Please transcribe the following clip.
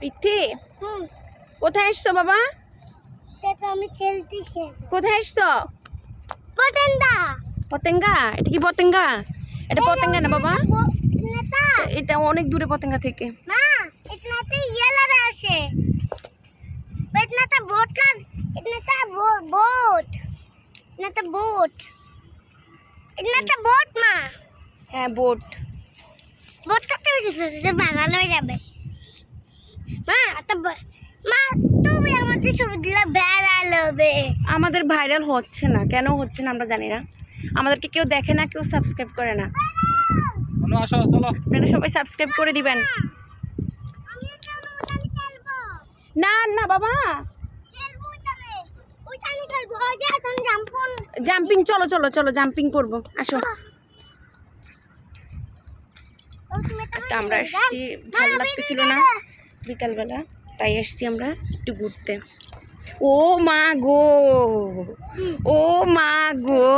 পৃথ্বী কোথায় এসছো বাবা? আমি খেলতেছি। কোথায় এসছো? পতেঙ্গা। পতেঙ্গা? এটা কি পতেঙ্গা? এটা পতেঙ্গা না বাবা, নেতা এটা অনেক দূরে পতেঙ্গা থেকে। মা ইতনাতে येला আছে ইতনাটা বোট না, ইতনাটা বোট ইতনাটা বোট ইতনাটা বোট মা। হ্যাঁ বোট। বোটটাতে যে বানানো যাবে মা। তো মা তুমি আমাদের ছবি দিলে ভাইরাল হবে। আমাদের ভাইরাল হচ্ছে না, কেন হচ্ছে না আমরা জানি না। আমাদেরকে কেউ দেখে না, কেউ সাবস্ক্রাইব করে না। আসো চলো, আপনারা সবাই সাবস্ক্রাইব করে দিবেন। আমি ওখানে খেলবো। না না বাবা, খেলবো ওইখানে খেলবো। ওই যে তুমি জাম্পন জাম্পিং, চলো চলো চলো জাম্পিং করবো, আসো। আজকে আমরা এসেছি, ভালো লাগতেছিল না বিকালবেলা, তাই এসেছি আমরা একটু ঘুরতে। ও মা গো, ও মা গো।